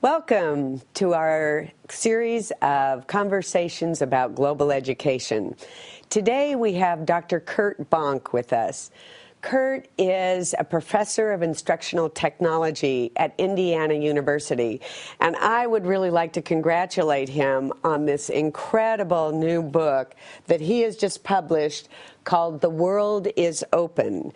Welcome to our series of conversations about global education. Today we have Dr. Curt Bonk with us. Curt is a professor of instructional technology at Indiana University, and I would really like to congratulate him on this incredible new book that he has just published called The World is Open.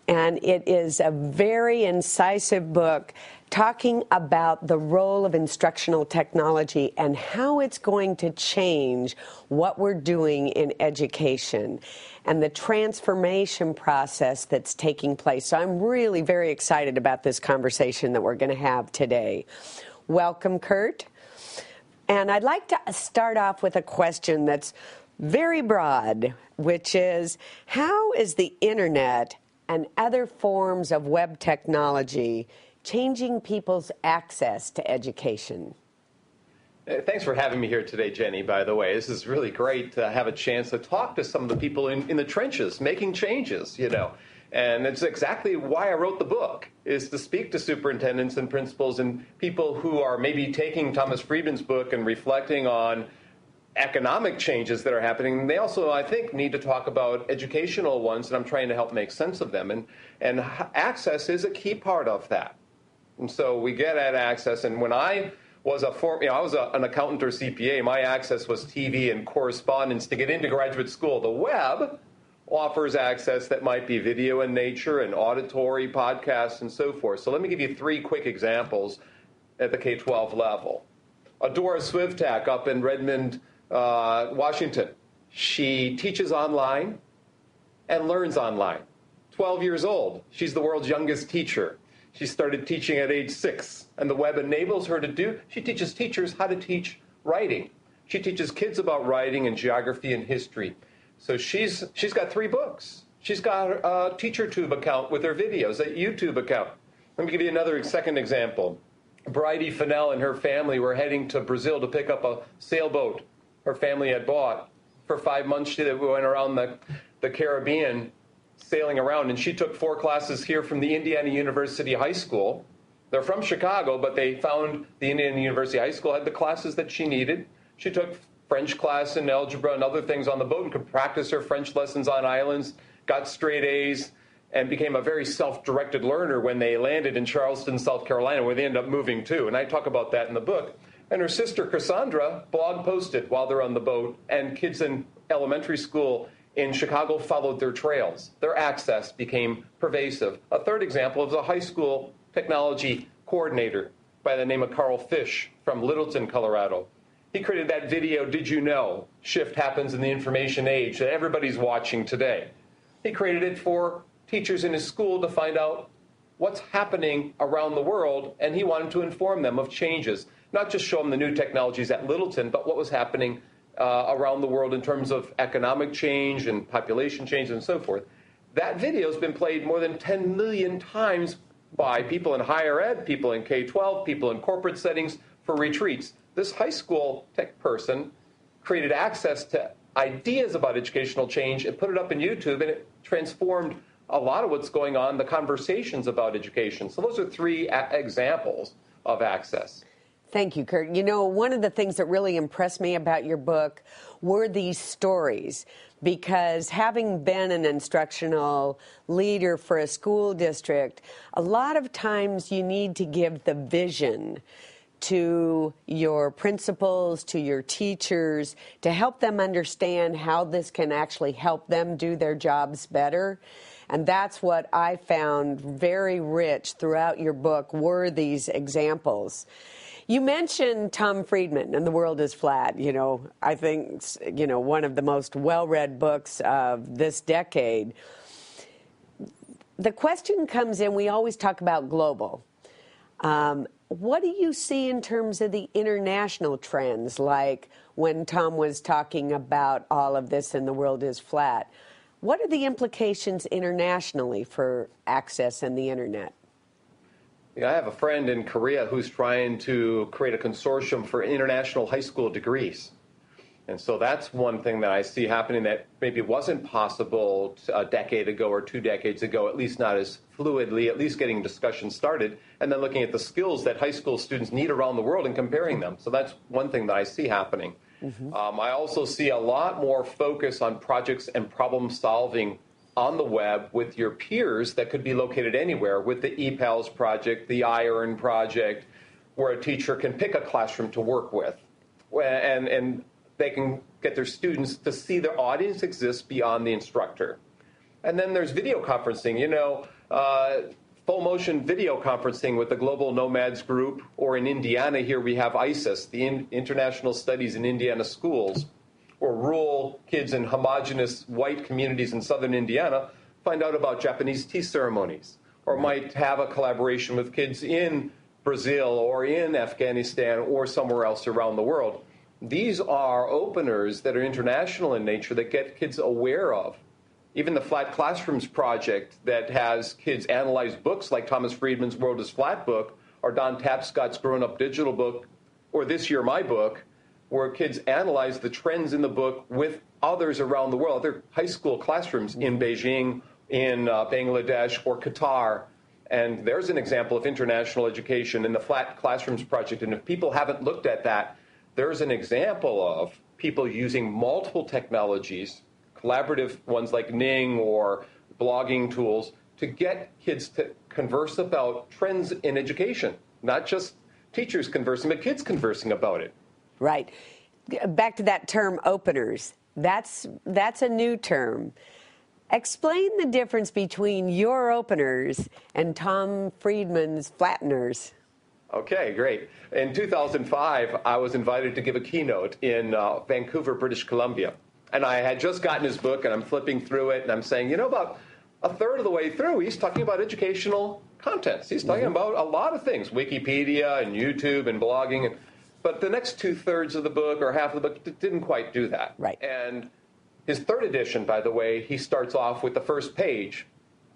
And it is a very incisive book talking about the role of instructional technology and how it's going to change what we're doing in education and the transformation process that's taking place. So I'm really very excited about this conversation that we're going to have today. Welcome, Curt. And I'd like to start off with a question that's very broad, which is, how is the internet and other forms of web technology changing people's access to education? Thanks for having me here today, Jenny, by the way. This is really great to have a chance to talk to some of the people in the trenches, making changes, And it's exactly why I wrote the book, is to speak to superintendents and principals and people who are maybe taking Thomas Friedman's book and reflecting on economic changes that are happening. They also, I think, need to talk about educational ones, and I'm trying to help make sense of them. And access is a key part of that. And so we get at access. And when I was an accountant or CPA, my access was TV and correspondence to get into graduate school. The web offers access that might be video in nature and auditory podcasts and so forth. So let me give you three quick examples at the K-12 level. Adora Swivtak up in Redmond, Washington. She teaches online and learns online. 12 years old. She's the world's youngest teacher. She started teaching at age 6, and the web enables her to do. She teaches teachers how to teach writing. She teaches kids about writing and geography and history. So she's got 3 books. She's got a TeacherTube account with her videos, a YouTube account. Let me give you another second example. Bridie Fennell and her family were heading to Brazil to pick up a sailboat her family had bought. For 5 months, she went around the Caribbean sailing around, and she took 4 classes here from the Indiana University High School. They're from Chicago, but they found the Indiana University High School had the classes that she needed. She took French class and algebra and other things on the boat and could practice her French lessons on islands, got straight A's, and became a very self-directed learner when they landed in Charleston, South Carolina, where they ended up moving to. And I talk about that in the book. And her sister, Cassandra, blog posted while they're on the boat, and kids in elementary school in Chicago followed their trails. Their access became pervasive. A third example is a high school technology coordinator by the name of Carl Fish from Littleton, Colorado. He created that video, Did You Know? Shift Happens in the Information Age, that everybody's watching today. He created it for teachers in his school to find out what's happening around the world, and he wanted to inform them of changes. Not just show them the new technologies at Littleton, but what was happening around the world in terms of economic change and population change and so forth. That video has been played more than 10 million times by people in higher ed, people in K-12, people in corporate settings for retreats. This high school tech person created access to ideas about educational change and put it up in YouTube, and it transformed a lot of what's going on, the conversations about education. So those are 3 examples of access. Thank you, Curt. One of the things that really impressed me about your book were these stories, because having been an instructional leader for a school district, a lot of times you need to give the vision to your principals, to your teachers, to help them understand how this can actually help them do their jobs better. And that's what I found very rich throughout your book, were these examples. You mentioned Tom Friedman and The World is Flat. I think, one of the most well-read books of this decade. The question comes in, we always talk about global. What do you see in terms of the international trends, like when Tom was talking about all of this in The World is Flat? What are the implications internationally for access and the internet? I have a friend in Korea who's trying to create a consortium for international high school degrees. And so that's one thing that I see happening that maybe wasn't possible a decade ago or 2 decades ago, at least not as fluidly, at least getting discussion started, and then looking at the skills that high school students need around the world and comparing them. So that's one thing that I see happening. I also see a lot more focus on projects and problem solving on the web with your peers that could be located anywhere, with the ePals project, the iEarn project, where a teacher can pick a classroom to work with. And they can get their students to see their audience exists beyond the instructor. And then there's video conferencing, full motion video conferencing with the Global Nomads Group, or in Indiana here we have ISIS, the International Studies in Indiana Schools, or rural kids in homogenous white communities in southern Indiana find out about Japanese tea ceremonies, or might have a collaboration with kids in Brazil or in Afghanistan or somewhere else around the world. These are openers that are international in nature that get kids aware of. Even the Flat Classrooms project that has kids analyze books like Thomas Friedman's World is Flat book, or Don Tapscott's Grown Up Digital book, or this year my book, where kids analyze the trends in the book with others around the world, other high school classrooms in Beijing, in Bangladesh, or Qatar. And there's an example of international education in the Flat Classrooms project. And if people haven't looked at that, there's an example of people using multiple technologies, collaborative ones like Ning or blogging tools, to get kids to converse about trends in education. Not just teachers conversing, but kids conversing about it. Right. Back to that term, openers. That's a new term. Explain the difference between your openers and Tom Friedman's flatteners. Okay, great. In 2005, I was invited to give a keynote in Vancouver, British Columbia. And I had just gotten his book, and I'm flipping through it, and I'm saying, about a third of the way through, he's talking about educational contents. He's talking about a lot of things, Wikipedia and YouTube and blogging. But the next 2/3 of the book, or half of the book, didn't quite do that. Right. And his third edition, by the way, he starts off with the first page.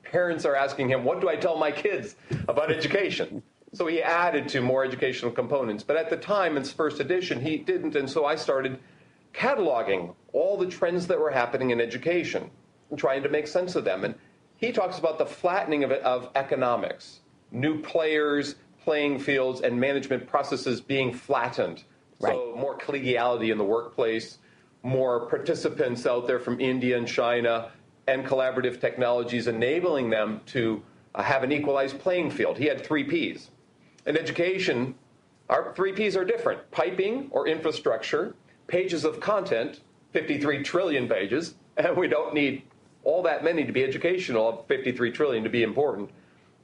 Parents are asking him, what do I tell my kids about education? So he added to more educational components. But at the time, in his first edition, he didn't. And so I started cataloging all the trends that were happening in education and trying to make sense of them. And he talks about the flattening of economics, new players, playing fields, and management processes being flattened. Right. So more collegiality in the workplace, more participants out there from India and China, and collaborative technologies enabling them to have an equalized playing field. He had 3 Ps. In education, our 3 Ps are different. Piping, or infrastructure, pages of content, 53 trillion pages, and we don't need all that many to be educational, 53 trillion to be important.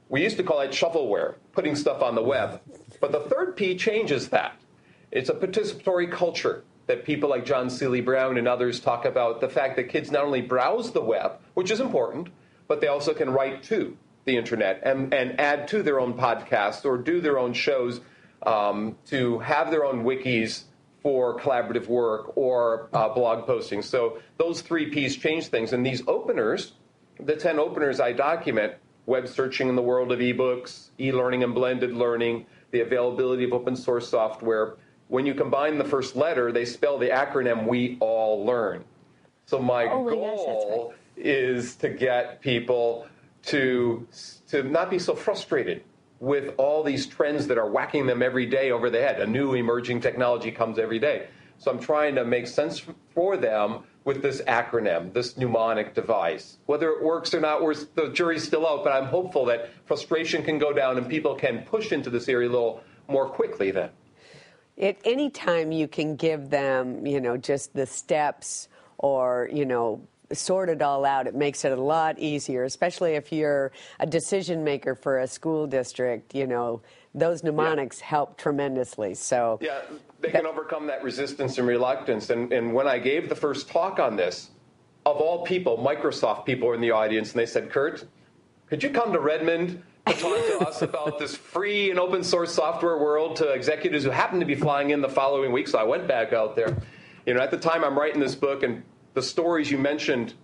We used to call it shovelware, putting stuff on the web. But the 3rd P changes that. It's a participatory culture that people like John Seeley Brown and others talk about, the fact that kids not only browse the web, which is important, but they also can write to the internet and add to their own podcasts or do their own shows, to have their own wikis for collaborative work or blog posting. So those 3 Ps change things. And these openers, the 10 openers I document, web searching in the world of ebooks, e-learning and blended learning, the availability of open source software. When you combine the first letter, they spell the acronym We All Learn. So my goal is to get people to not be so frustrated with all these trends that are whacking them every day over the head. A new emerging technology comes every day. So I'm trying to make sense for them with this acronym, this mnemonic device. Whether it works or not, the jury's still out, but I'm hopeful that frustration can go down and people can push into this area a little more quickly then. At any time you can give them, just the steps or, sort it all out, it makes it a lot easier, especially if you're a decision maker for a school district, those mnemonics help tremendously. So yeah, they can overcome that resistance and reluctance. And when I gave the first talk on this, of all people, Microsoft people were in the audience, and they said, Curt, could you come to Redmond to talk to us about this free and open source software world to executives who happened to be flying in the following week? So I went back out there. At the time I'm writing this book, and the stories you mentioned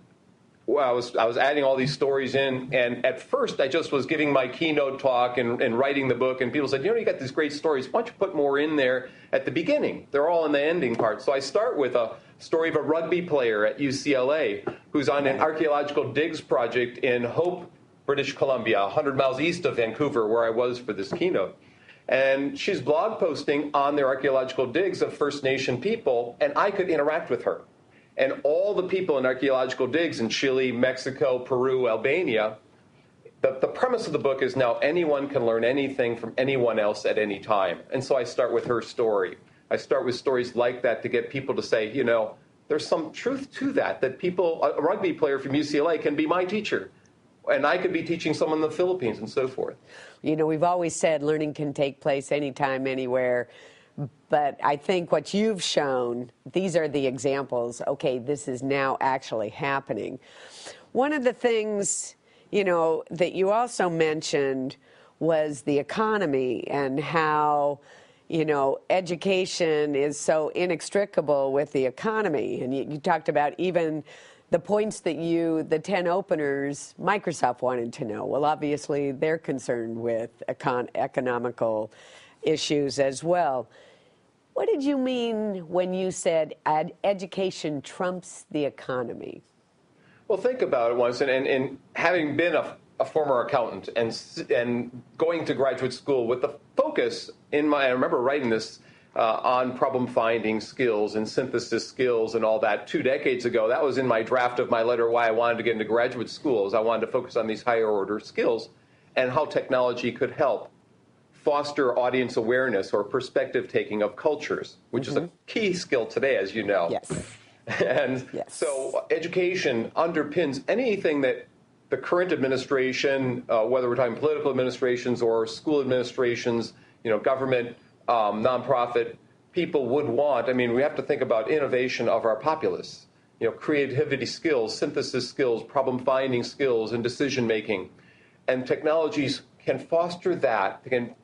well, I was adding all these stories in, and at first I just was giving my keynote talk and writing the book, and people said, you got these great stories. Why don't you put more in there at the beginning? They're all in the ending part. So I start with a story of a rugby player at UCLA who's on an archaeological digs project in Hope, British Columbia, 100 miles east of Vancouver, where I was for this keynote. And she's blog posting on their archaeological digs of First Nation people, and I could interact with her. And all the people in archaeological digs in Chile, Mexico, Peru, Albania, the premise of the book is now anyone can learn anything from anyone else at any time. And so I start with her story. I start with stories like that to get people to say, there's some truth to that people, a rugby player from UCLA can be my teacher. And I could be teaching someone in the Philippines and so forth. We've always said learning can take place anytime, anywhere. But I think what you've shown, these are the examples. Okay, this is now actually happening. One of the things, that you also mentioned was the economy and how, education is so inextricable with the economy. And you talked about even the points that the 10 openers, Microsoft wanted to know. Well, obviously, they're concerned with economical issues as well. What did you mean when you said education trumps the economy? Well, think about it once, and having been a former accountant and going to graduate school with the focus I remember writing this on problem finding skills and synthesis skills and all that 2 decades ago. That was in my draft of my letter why I wanted to get into graduate schools. I wanted to focus on these higher order skills and how technology could help foster audience awareness or perspective taking of cultures, which is a key skill today, as you know. Yes. And so education underpins anything that the current administration, whether we're talking political administrations or school administrations, government, nonprofit, people would want. I mean, we have to think about innovation of our populace, creativity skills, synthesis skills, problem finding skills, and decision making. And technologies can foster that, can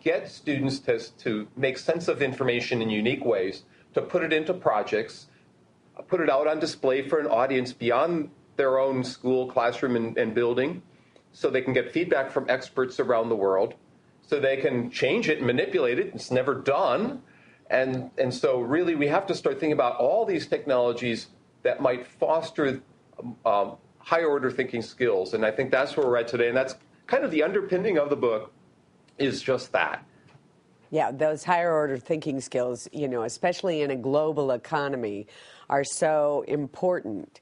get students to make sense of information in unique ways, to put it into projects, put it out on display for an audience beyond their own school, classroom, and building, so they can get feedback from experts around the world, so they can change it and manipulate it. It's never done. And so really we have to start thinking about all these technologies that might foster higher order thinking skills. And I think that's where we're at today. And that's kind of the underpinning of the book, is just that. Yeah, those higher order thinking skills, especially in a global economy, are so important.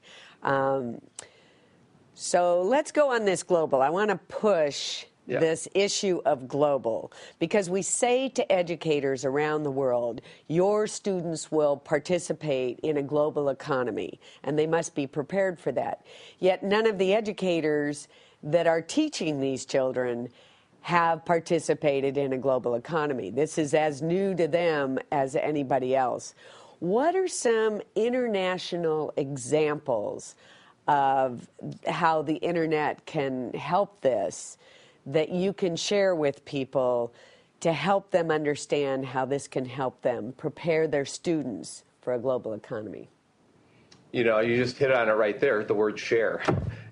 So let's go on this global. I want to push this issue of global, because we say to educators around the world, your students will participate in a global economy, and they must be prepared for that. Yet none of the educators that are teaching these children have participated in a global economy. This is as new to them as anybody else. What are some international examples of how the internet can help this that you can share with people to help them understand how this can help them prepare their students for a global economy? You just hit on it right there, the word share.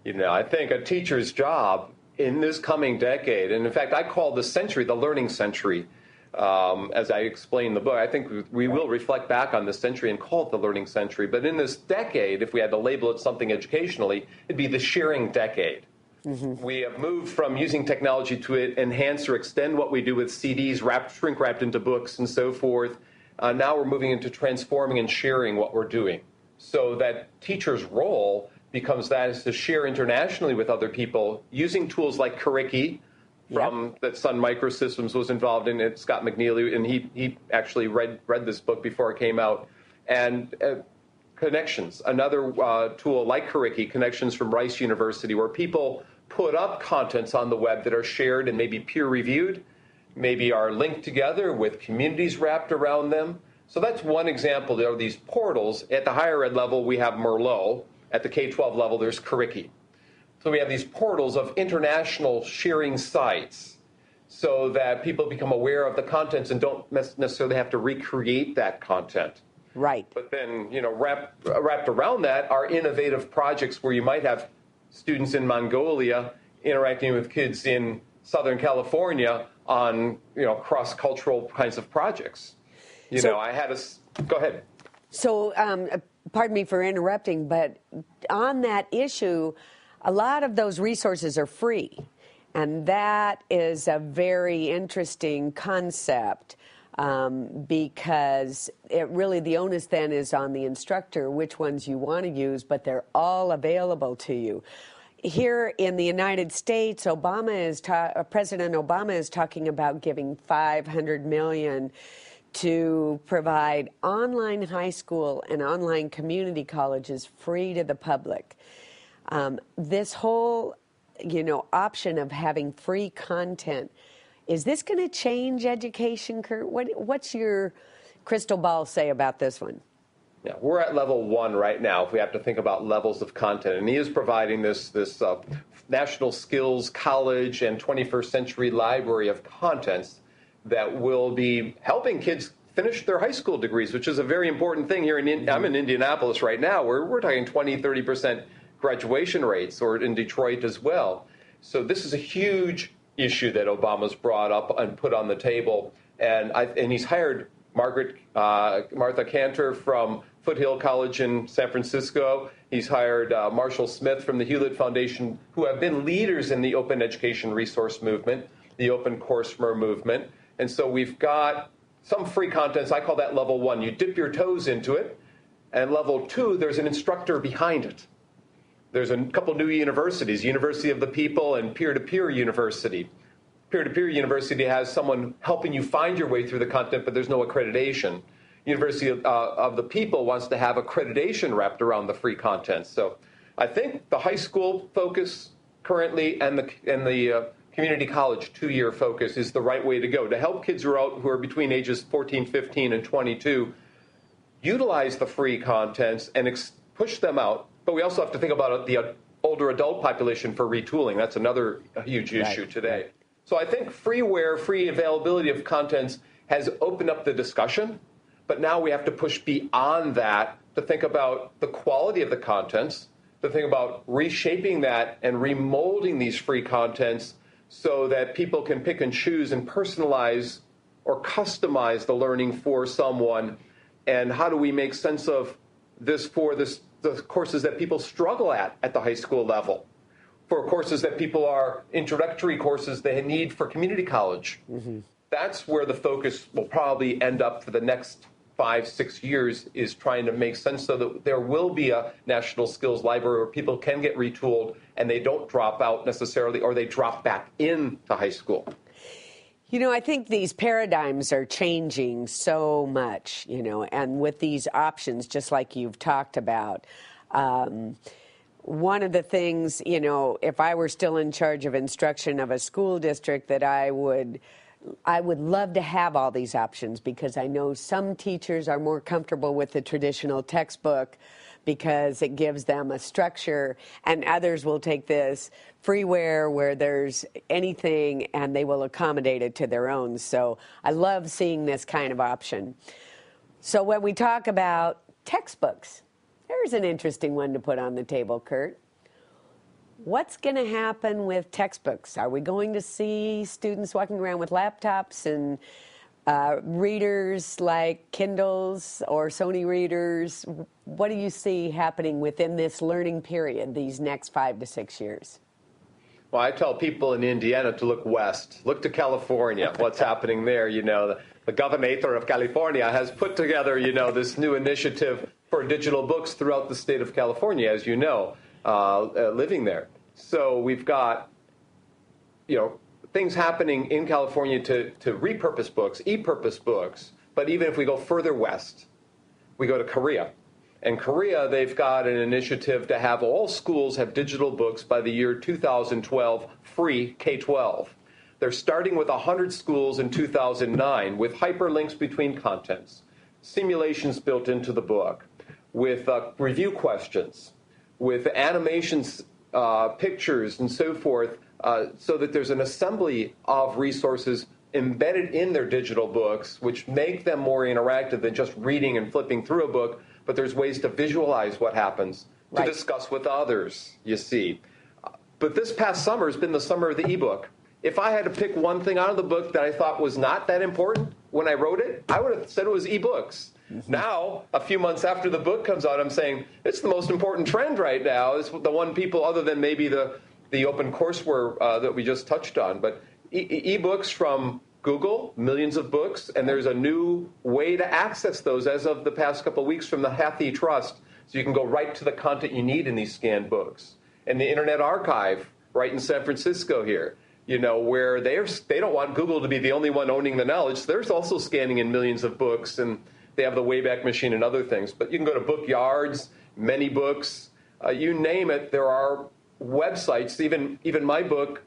I think a teacher's job in this coming decade, and in fact, I call this century the learning century, as I explain in the book. I think we will reflect back on this century and call it the learning century. But in this decade, if we had to label it something educationally, it'd be the sharing decade. Mm-hmm. We have moved from using technology to enhance or extend what we do with CDs, shrink-wrapped into books and so forth. Now we're moving into transforming and sharing what we're doing. So that teacher's role becomes that is to share internationally with other people using tools like Curriki, that Sun Microsystems was involved in it, Scott McNeely, and he actually read this book before it came out. And Connections, another tool like Curriki, Connections from Rice University, where people put up contents on the web that are shared and maybe peer-reviewed, maybe are linked together with communities wrapped around them. So that's one example. There are these portals. At the higher ed level, we have Merlot. At the K-12 level, there's Curriki. So we have these portals of international sharing sites so that people become aware of the contents and don't necessarily have to recreate that content. Right. But then, wrapped around that are innovative projects where you might have students in Mongolia interacting with kids in Southern California on, cross-cultural kinds of projects. Go ahead. So, pardon me for interrupting, but on that issue, a lot of those resources are free. And that is a very interesting concept because the onus then is on the instructor which ones you want to use, but they're all available to you. Here in the United States, President Obama is talking about giving $500 million to provide online high school and online community colleges free to the public. This whole, option of having free content, is this going to change education, Curt? What's your crystal ball say about this one? Yeah, we're at level 1 right now if we have to think about levels of content. And he is providing this National Skills College and 21st Century Library of contents that will be helping kids finish their high school degrees, which is a very important thing here. I'm in Indianapolis right now, where we're talking 20, 30% graduation rates, or in Detroit as well. So this is a huge issue that Obama's brought up and put on the table. And he's hired Martha Cantor from Foothill College in San Francisco. He's hired Marshall Smith from the Hewlett Foundation, who have been leaders in the open education resource movement, the open courseware movement. And so we've got some free contents. I call that level 1. You dip your toes into it. And level 2, there's an instructor behind it. There's a couple new universities, University of the People and Peer-to-Peer University. Peer-to-Peer University has someone helping you find your way through the content, but there's no accreditation. University of the People wants to have accreditation wrapped around the free content. So I think the high school focus currently and the community college 2-year focus is the right way to go, to help kids who are between ages 14, 15, and 22 utilize the free contents and push them out. But we also have to think about the older adult population for retooling. That's another huge issue today. Right. So I think freeware, free availability of contents has opened up the discussion, but now we have to push beyond that to think about the quality of the contents, to think about reshaping that and remolding these free contents so that people can pick and choose and personalize or customize the learning for someone. And how do we make sense of this for the courses that people struggle at the high school level, for courses that people are introductory courses they need for community college. Mm-hmm. That's where the focus will probably end up for the next 5-6 years, is trying to make sense so that there will be a national skills library where people can get retooled and they don't drop out necessarily, or they drop back into high school. I think these paradigms are changing so much, and with these options, just like you've talked about. One of the things, if I were still in charge of instruction of a school district, that I would love to have all these options, because I know some teachers are more comfortable with the traditional textbook because it gives them a structure, and others will take this freeware where there's anything and they will accommodate it to their own. So I love seeing this kind of option. So when we talk about textbooks, there's an interesting one to put on the table, Curt. What's going to happen with textbooks? Are we going to see students walking around with laptops and readers like Kindles or Sony readers? What do you see happening within this learning period, these next 5 to 6 years? Well, I tell people in Indiana to look west, look to California, what's happening there. The governor of California has put together, this new initiative for digital books throughout the state of California, as you know, living there. So we've got, things happening in California to repurpose books, e-purpose books. But even if we go further west, we go to Korea. In Korea, they've got an initiative to have all schools have digital books by the year 2012, free K-12. They're starting with 100 schools in 2009 with hyperlinks between contents, simulations built into the book, with review questions, with animations, pictures, and so forth, so that there's an assembly of resources embedded in their digital books, which make them more interactive than just reading and flipping through a book, but there's ways to visualize what happens, to discuss with others, you see. But this past summer has been the summer of the ebook. If I had to pick one thing out of the book that I thought was not that important when I wrote it, I would have said it was ebooks. Mm-hmm. Now, a few months after the book comes out, I'm saying it's the most important trend right now. It's the one people, other than maybe the open courseware that we just touched on. But ebooks from Google, millions of books, and there's a new way to access those as of the past couple of weeks from the Hathi Trust. So you can go right to the content you need in these scanned books. And the Internet Archive, right in San Francisco here, where they don't want Google to be the only one owning the knowledge. They're also scanning in millions of books, and they have the Wayback Machine and other things. But you can go to Book Yards, Many Books, you name it. There are websites. Even my book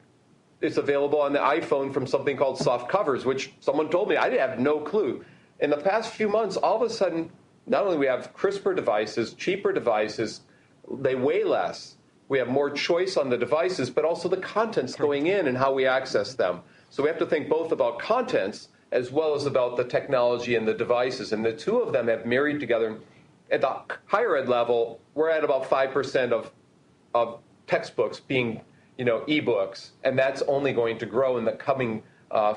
is available on the iPhone from something called Soft Covers, which someone told me. I have no clue. In the past few months, all of a sudden, not only we have crisper devices, cheaper devices, they weigh less. We have more choice on the devices, but also the contents going in and how we access them. So we have to think both about contents as well as about the technology and the devices. And the two of them have married together. At the higher ed level, we're at about 5% of textbooks being, ebooks. And that's only going to grow in the coming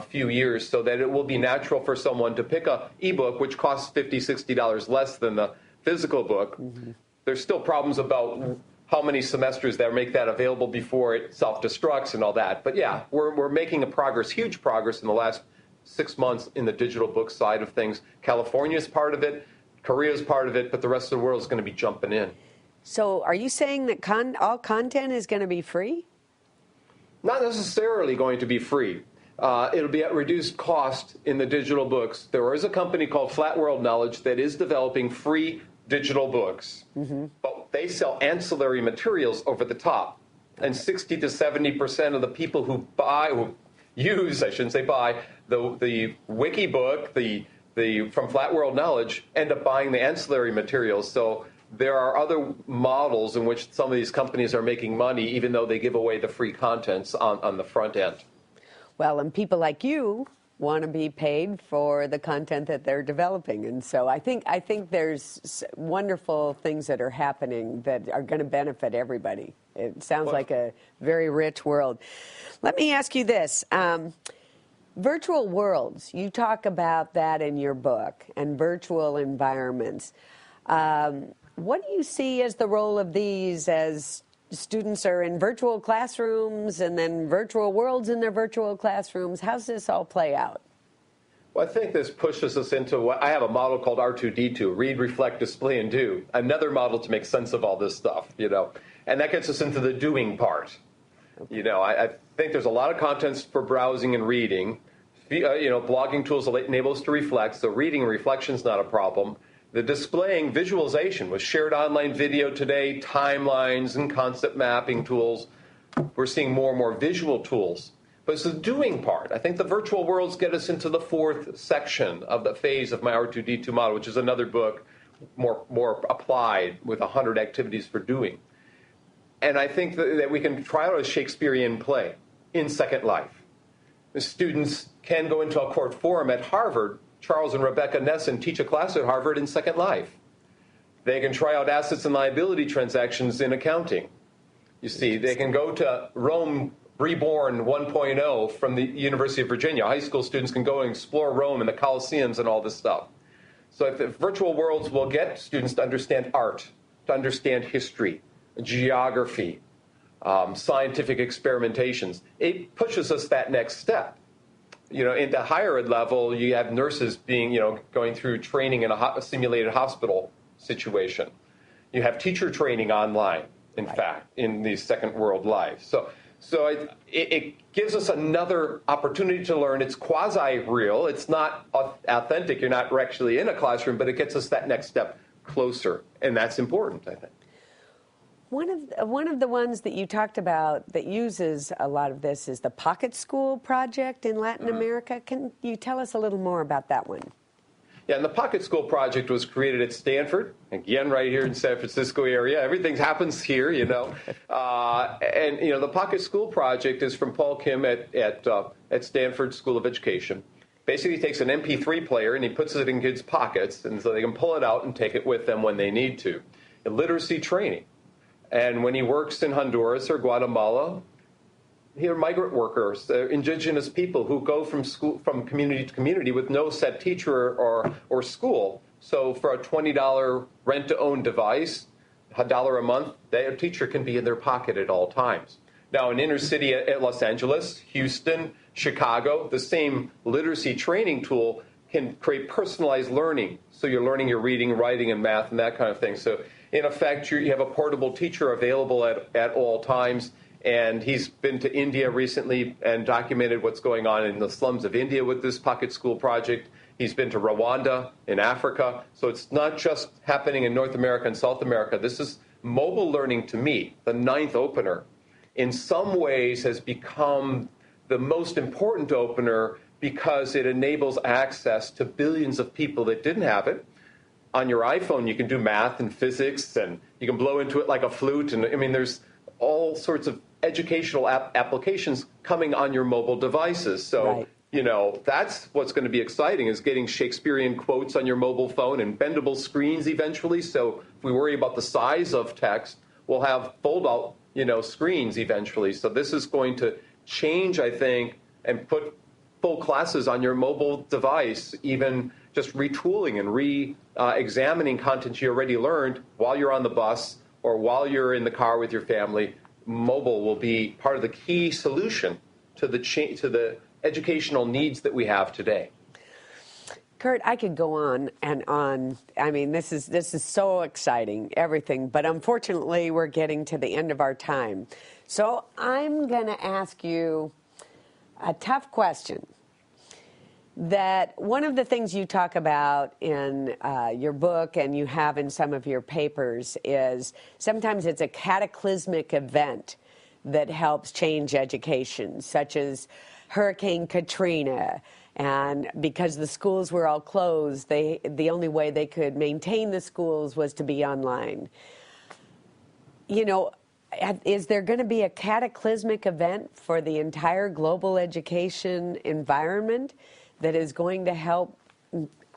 few years, so that it will be natural for someone to pick a ebook, which costs $50, $60 less than the physical book. Mm-hmm. There's still problems about how many semesters that make that available before it self-destructs and all that. But yeah, we're making huge progress in the last 6 months in the digital book side of things. California is part of it, Korea is part of it, but the rest of the world is going to be jumping in. So are you saying that all content is going to be free? Not necessarily going to be free. It'll be at reduced cost in the digital books. There is a company called Flat World Knowledge that is developing free digital books, but they sell ancillary materials over the top. And 60 to 70% of the people who use the wiki book, from Flat World Knowledge, end up buying the ancillary materials. So there are other models in which some of these companies are making money, even though they give away the free contents on the front end. Well, and people like you want to be paid for the content that they're developing. And so I think there's wonderful things that are happening that are going to benefit everybody. It sounds like a very rich world. Let me ask you this. Virtual worlds, you talk about that in your book, and virtual environments. What do you see as the role of these as students are in virtual classrooms and then virtual worlds in their virtual classrooms? How's this all play out? Well, I think this pushes us into what I have a model called R2D2, read, reflect, display, and do. Another model to make sense of all this stuff, and that gets us into the doing part. I think there's a lot of contents for browsing and reading. Blogging tools enable us to reflect, so reading and reflection is not a problem. The displaying visualization with shared online video today, timelines and concept mapping tools. We're seeing more and more visual tools. But it's the doing part. I think the virtual worlds get us into the fourth section of the phase of my R2D2 model, which is another book, more applied with 100 activities for doing. And I think that we can try out a Shakespearean play in Second Life. The students can go into a court forum at Harvard. Charles and Rebecca Nesson teach a class at Harvard in Second Life. They can try out assets and liability transactions in accounting. You see, they can go to Rome Reborn 1.0 from the University of Virginia. High school students can go and explore Rome and the Colosseums and all this stuff. So if virtual worlds will get students to understand art, to understand history, geography, scientific experimentations, it pushes us that next step. Into higher ed level, you have nurses going through training in a simulated hospital situation. You have teacher training online, in fact, in these second world lives. So it gives us another opportunity to learn. It's quasi-real. It's not authentic. You're not actually in a classroom, but it gets us that next step closer, and that's important, I think. One of the ones that you talked about that uses a lot of this is the Pocket School project in Latin America. Can you tell us a little more about that one? Yeah, and the Pocket School Project was created at Stanford, again, right here in San Francisco area. Everything happens here, and, the Pocket School Project is from Paul Kim at Stanford School of Education. Basically, he takes an MP3 player and he puts it in kids' pockets, and so they can pull it out and take it with them when they need to. And literacy training. And when he works in Honduras or Guatemala, here are migrant workers, indigenous people who go from community to community with no set teacher or school. So for a $20 rent-to-own device, $1 a month, a teacher can be in their pocket at all times. Now, in inner city at Los Angeles, Houston, Chicago, the same literacy training tool can create personalized learning. So you're learning your reading, writing, and math, and that kind of thing. So in effect, you have a portable teacher available at all times. And he's been to India recently and documented what's going on in the slums of India with this Pocket School Project. He's been to Rwanda in Africa. So it's not just happening in North America and South America. This is mobile learning, to me, the ninth opener, in some ways has become the most important opener because it enables access to billions of people that didn't have it. On your iPhone, you can do math and physics, and you can blow into it like a flute. And there's all sorts of educational applications coming on your mobile devices. So, right. That's what's going to be exciting is getting Shakespearean quotes on your mobile phone and bendable screens eventually. So if we worry about the size of text, we'll have fold-out, screens eventually. So this is going to change, I think, and put full classes on your mobile device, even just retooling and re-examining content you already learned while you're on the bus or while you're in the car with your family. Mobile will be part of the key solution to the educational needs that we have today. Curt, I could go on and on. This is so exciting, everything. But unfortunately, we're getting to the end of our time. So I'm going to ask you a tough question. That one of the things you talk about in your book and you have in some of your papers is sometimes it's a cataclysmic event that helps change education, such as Hurricane Katrina. And because the schools were all closed, the only way they could maintain the schools was to be online. Is there going to be a cataclysmic event for the entire global education environment that is going to help,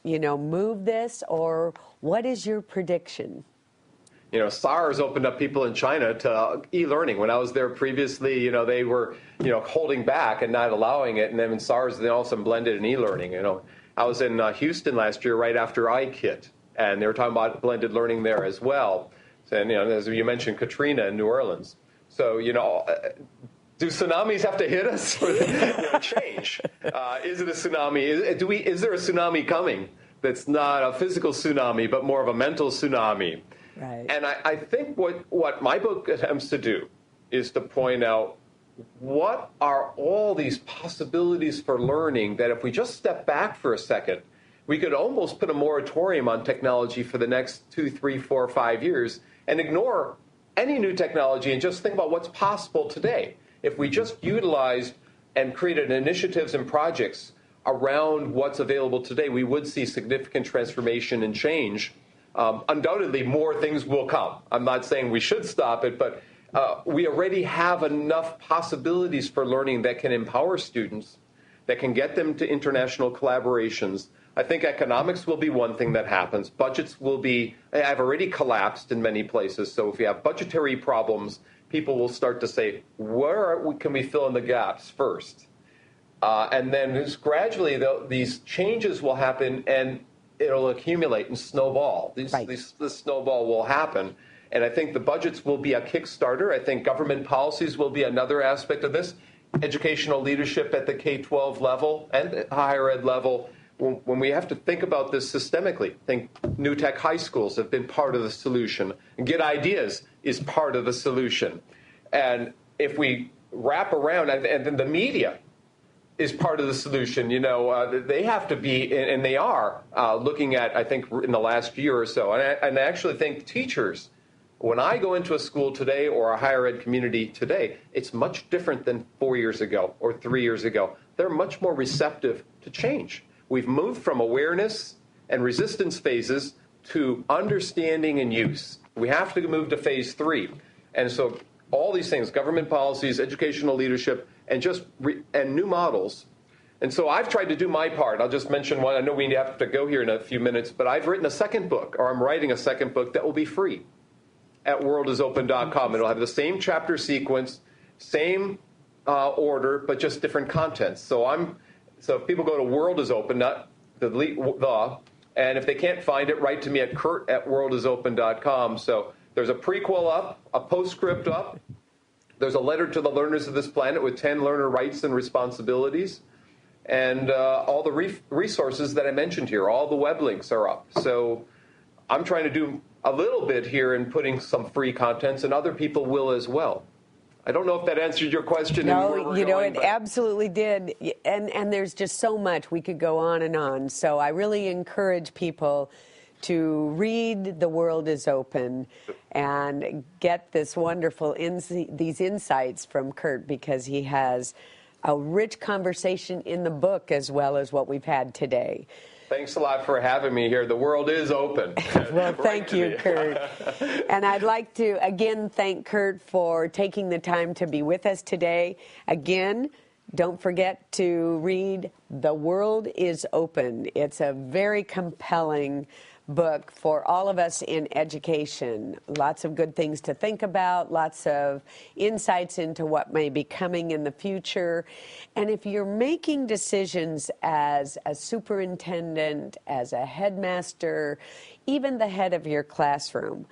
move this? Or what is your prediction? SARS opened up people in China to e-learning. When I was there previously, they were, holding back and not allowing it. And then in SARS, they also blended in e-learning. I was in Houston last year right after IKIT, and they were talking about blended learning there as well. And, as you mentioned, Katrina in New Orleans. So, do tsunamis have to hit us for change? Is it a tsunami? Is there a tsunami coming that's not a physical tsunami, but more of a mental tsunami? Right. And I think what my book attempts to do is to point out what are all these possibilities for learning that if we just step back for a second, we could almost put a moratorium on technology for the next 2, 3, 4, 5 years and ignore any new technology and just think about what's possible today. If we just utilized and created initiatives and projects around what's available today, we would see significant transformation and change. Undoubtedly, more things will come. I'm not saying we should stop it, but we already have enough possibilities for learning that can empower students, that can get them to international collaborations. I think economics will be one thing that happens. Budgets have already collapsed in many places. So if you have budgetary problems, people will start to say, can we fill in the gaps first? And then just gradually, these changes will happen, and it'll accumulate and snowball. This snowball will happen. And I think the budgets will be a Kickstarter. I think government policies will be another aspect of this. Educational leadership at the K-12 level and higher ed level. When we have to think about this systemically, think new tech high schools have been part of the solution. And GETideas is part of the solution. And if we wrap around, and then the media is part of the solution. They have to be, and they are, looking at, I think, in the last year or so. And I actually think teachers, when I go into a school today or a higher ed community today, it's much different than 4 years ago or 3 years ago. They're much more receptive to change. We've moved from awareness and resistance phases to understanding and use. We have to move to phase 3. And so all these things, government policies, educational leadership, and and new models. And so I've tried to do my part. I'll just mention one. I know we have to go here in a few minutes, but I've written a second book, or I'm writing a second book that will be free at worldisopen.com. It'll have the same chapter sequence, same order, but just different contents. So if people go to World is Open, not the, and if they can't find it, write to me at Curt@worldisopen.com. So there's a prequel up, a postscript up. There's a letter to the learners of this planet with 10 learner rights and responsibilities. And all the resources that I mentioned here, all the web links are up. So I'm trying to do a little bit here in putting some free contents, and other people will as well. I don't know if that answered your question. No, it absolutely did. And there's just so much. We could go on and on. So I really encourage people to read The World is Open and get this wonderful these insights from Curt, because he has a rich conversation in the book as well as what we've had today. Thanks a lot for having me here. The world is open. Well, thank you, Curt. And I'd like to, again, thank Curt for taking the time to be with us today. Again, don't forget to read The World is Open. It's a very compelling book for all of us in education. Lots of good things to think about, lots of insights into what may be coming in the future. And if you're making decisions as a superintendent, as a headmaster, even the head of your classroom,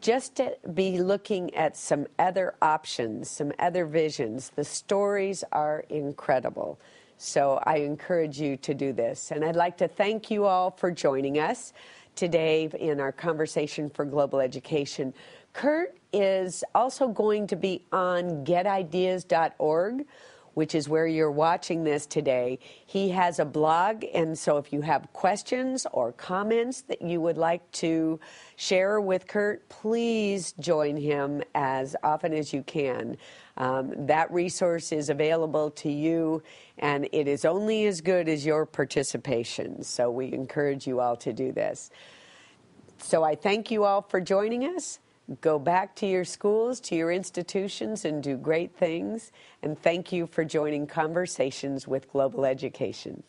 just to be looking at some other options, some other visions. The stories are incredible. So I encourage you to do this. And I'd like to thank you all for joining us today in our conversation for global education. Curt is also going to be on GETideas.org, which is where you're watching this today. He has a blog, and so if you have questions or comments that you would like to share with Curt, please join him as often as you can. That resource is available to you, and it is only as good as your participation. So we encourage you all to do this. So I thank you all for joining us. Go back to your schools, to your institutions, and do great things. And thank you for joining Conversations with Global Education.